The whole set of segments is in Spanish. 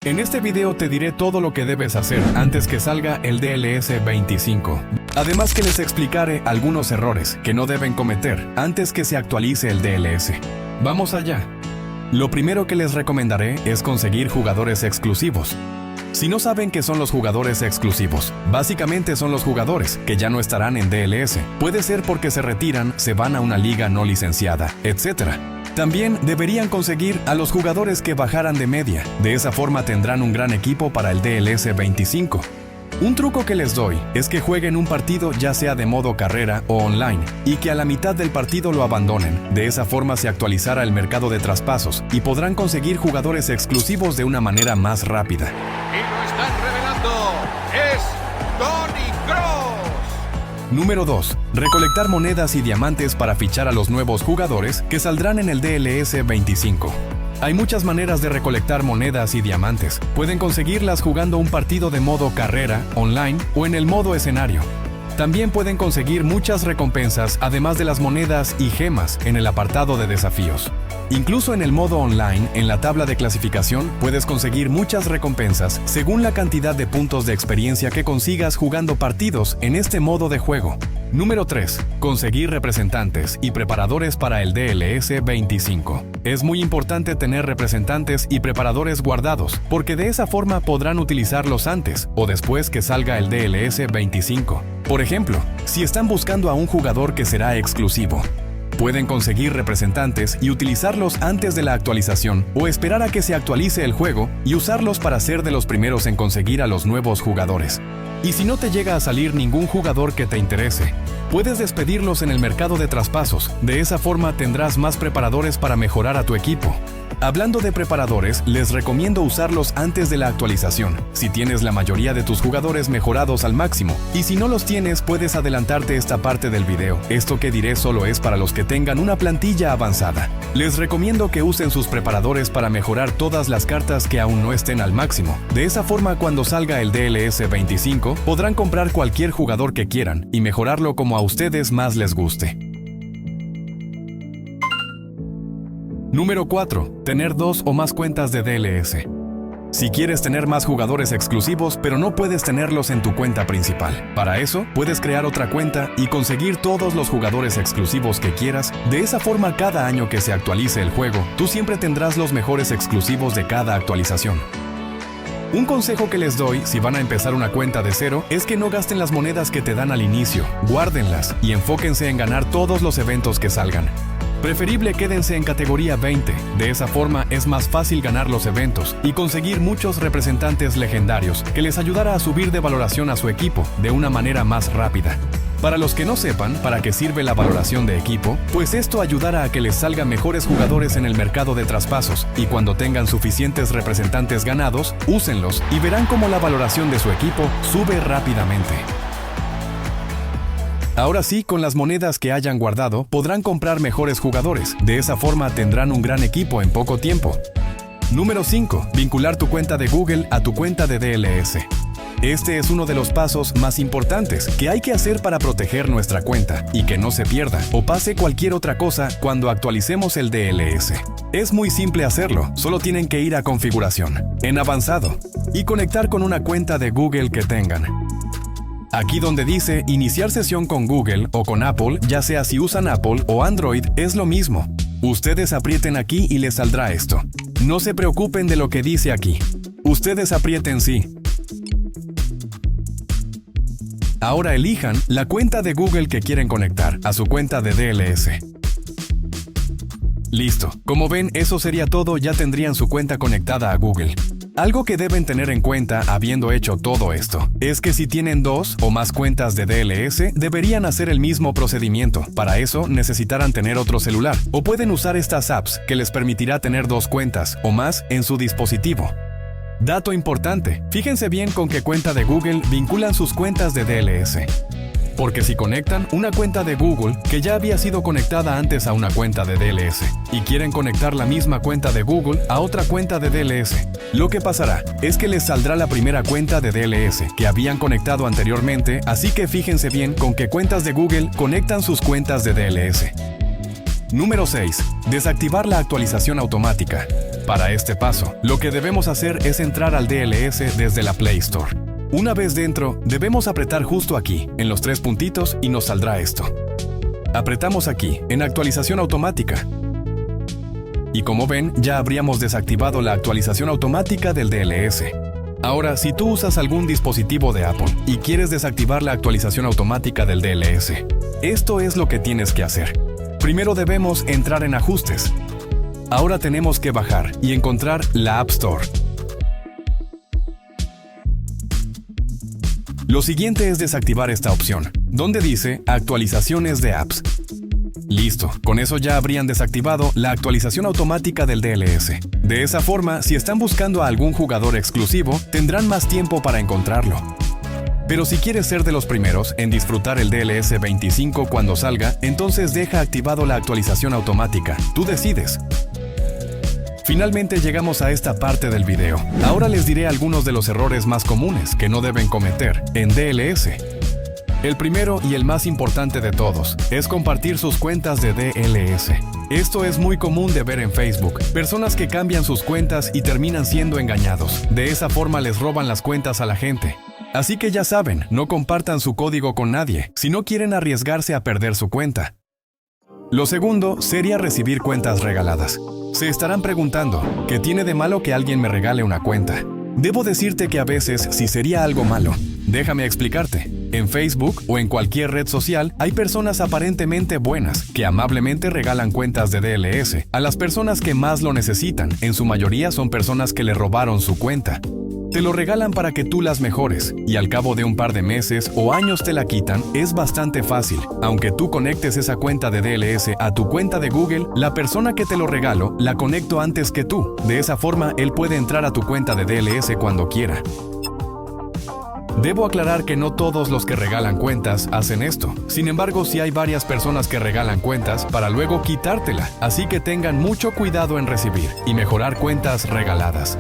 En este video te diré todo lo que debes hacer antes que salga el DLS 25. Además que les explicaré algunos errores que no deben cometer antes que se actualice el DLS. Vamos allá. Lo primero que les recomendaré es conseguir jugadores exclusivos. Si no saben qué son los jugadores exclusivos, básicamente son los jugadores que ya no estarán en DLS. Puede ser porque se retiran, se van a una liga no licenciada, etc. También deberían conseguir a los jugadores que bajaran de media. De esa forma tendrán un gran equipo para el DLS 25. Un truco que les doy es que jueguen un partido ya sea de modo carrera o online y que a la mitad del partido lo abandonen. De esa forma se actualizará el mercado de traspasos y podrán conseguir jugadores exclusivos de una manera más rápida. Y lo están revelando, es Toni Kroos. Número 2. Recolectar monedas y diamantes para fichar a los nuevos jugadores que saldrán en el DLS 25. Hay muchas maneras de recolectar monedas y diamantes. Pueden conseguirlas jugando un partido de modo carrera, online o en el modo escenario. También pueden conseguir muchas recompensas además de las monedas y gemas en el apartado de desafíos. Incluso en el modo online, en la tabla de clasificación, puedes conseguir muchas recompensas según la cantidad de puntos de experiencia que consigas jugando partidos en este modo de juego. Número 3. Conseguir representantes y preparadores para el DLS 25. Es muy importante tener representantes y preparadores guardados, porque de esa forma podrán utilizarlos antes o después que salga el DLS 25. Por ejemplo, si están buscando a un jugador que será exclusivo, pueden conseguir representantes y utilizarlos antes de la actualización o esperar a que se actualice el juego y usarlos para ser de los primeros en conseguir a los nuevos jugadores. Y si no te llega a salir ningún jugador que te interese, puedes despedirlos en el mercado de traspasos. De esa forma tendrás más preparadores para mejorar a tu equipo. Hablando de preparadores, les recomiendo usarlos antes de la actualización, si tienes la mayoría de tus jugadores mejorados al máximo. Y si no los tienes, puedes adelantarte esta parte del video. Esto que diré solo es para los que tengan una plantilla avanzada. Les recomiendo que usen sus preparadores para mejorar todas las cartas que aún no estén al máximo. De esa forma, cuando salga el DLS 25, podrán comprar cualquier jugador que quieran y mejorarlo como a ustedes más les guste. Número 4. Tener 2 o más cuentas de DLS. Si quieres tener más jugadores exclusivos, pero no puedes tenerlos en tu cuenta principal. Para eso, puedes crear otra cuenta y conseguir todos los jugadores exclusivos que quieras. De esa forma, cada año que se actualice el juego, tú siempre tendrás los mejores exclusivos de cada actualización. Un consejo que les doy si van a empezar una cuenta de cero es que no gasten las monedas que te dan al inicio. Guárdenlas y enfóquense en ganar todos los eventos que salgan. Preferible quédense en categoría 20, de esa forma es más fácil ganar los eventos y conseguir muchos representantes legendarios que les ayudará a subir de valoración a su equipo de una manera más rápida. Para los que no sepan para qué sirve la valoración de equipo, pues esto ayudará a que les salgan mejores jugadores en el mercado de traspasos y cuando tengan suficientes representantes ganados, úsenlos y verán cómo la valoración de su equipo sube rápidamente. Ahora sí, con las monedas que hayan guardado, podrán comprar mejores jugadores. De esa forma tendrán un gran equipo en poco tiempo. Número 5. Vincular tu cuenta de Google a tu cuenta de DLS. Este es uno de los pasos más importantes que hay que hacer para proteger nuestra cuenta y que no se pierda o pase cualquier otra cosa cuando actualicemos el DLS. Es muy simple hacerlo, solo tienen que ir a Configuración, en Avanzado, y conectar con una cuenta de Google que tengan. Aquí donde dice iniciar sesión con Google o con Apple, ya sea si usan Apple o Android, es lo mismo. Ustedes aprieten aquí y les saldrá esto. No se preocupen de lo que dice aquí. Ustedes aprieten sí. Ahora elijan la cuenta de Google que quieren conectar a su cuenta de DLS. Listo. Como ven, eso sería todo, ya tendrían su cuenta conectada a Google. Algo que deben tener en cuenta habiendo hecho todo esto, es que si tienen 2 o más cuentas de DLS, deberían hacer el mismo procedimiento. Para eso necesitarán tener otro celular, o pueden usar estas apps que les permitirá tener 2 cuentas o más en su dispositivo. Dato importante, fíjense bien con qué cuenta de Google vinculan sus cuentas de DLS. Porque si conectan una cuenta de Google que ya había sido conectada antes a una cuenta de DLS y quieren conectar la misma cuenta de Google a otra cuenta de DLS, lo que pasará es que les saldrá la primera cuenta de DLS que habían conectado anteriormente, así que fíjense bien con qué cuentas de Google conectan sus cuentas de DLS. Número 6. Desactivar la actualización automática. Para este paso, lo que debemos hacer es entrar al DLS desde la Play Store. Una vez dentro, debemos apretar justo aquí, en los 3 puntitos, y nos saldrá esto. Apretamos aquí, en actualización automática. Y como ven, ya habríamos desactivado la actualización automática del DLS. Ahora, si tú usas algún dispositivo de Apple y quieres desactivar la actualización automática del DLS, esto es lo que tienes que hacer. Primero debemos entrar en Ajustes. Ahora tenemos que bajar y encontrar la App Store. Lo siguiente es desactivar esta opción, donde dice Actualizaciones de apps. Listo, con eso ya habrían desactivado la actualización automática del DLS. De esa forma, si están buscando a algún jugador exclusivo, tendrán más tiempo para encontrarlo. Pero si quieres ser de los primeros en disfrutar el DLS 25 cuando salga, entonces deja activado la actualización automática. Tú decides. Finalmente llegamos a esta parte del video. Ahora les diré algunos de los errores más comunes que no deben cometer en DLS. El primero y el más importante de todos es compartir sus cuentas de DLS. Esto es muy común de ver en Facebook, personas que cambian sus cuentas y terminan siendo engañados. De esa forma les roban las cuentas a la gente. Así que ya saben, no compartan su código con nadie si no quieren arriesgarse a perder su cuenta. Lo segundo sería recibir cuentas regaladas. Se estarán preguntando, ¿qué tiene de malo que alguien me regale una cuenta? Debo decirte que a veces sí sería algo malo. Déjame explicarte. En Facebook o en cualquier red social hay personas aparentemente buenas que amablemente regalan cuentas de DLS a las personas que más lo necesitan. En su mayoría son personas que le robaron su cuenta. Te lo regalan para que tú las mejores y al cabo de un par de meses o años te la quitan. Es bastante fácil. Aunque tú conectes esa cuenta de DLS a tu cuenta de Google, la persona que te lo regaló la conecto antes que tú. De esa forma, él puede entrar a tu cuenta de DLS cuando quiera. Debo aclarar que no todos los que regalan cuentas hacen esto. Sin embargo, sí hay varias personas que regalan cuentas para luego quitártela. Así que tengan mucho cuidado en recibir y mejorar cuentas regaladas.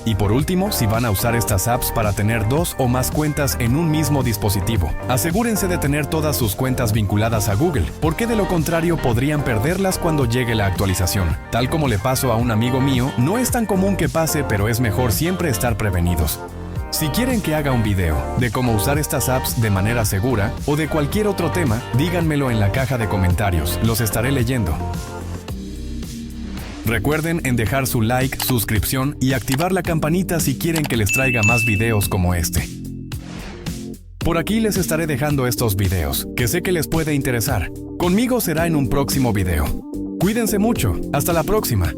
Y por último, si van a usar estas apps para tener 2 o más cuentas en un mismo dispositivo, asegúrense de tener todas sus cuentas vinculadas a Google, porque de lo contrario podrían perderlas cuando llegue la actualización. Tal como le pasó a un amigo mío, no es tan común que pase, pero es mejor siempre estar prevenidos. Si quieren que haga un video de cómo usar estas apps de manera segura o de cualquier otro tema, díganmelo en la caja de comentarios, los estaré leyendo. Recuerden en dejar su like, suscripción y activar la campanita si quieren que les traiga más videos como este. Por aquí les estaré dejando estos videos, que sé que les puede interesar. Conmigo será en un próximo video. Cuídense mucho. Hasta la próxima.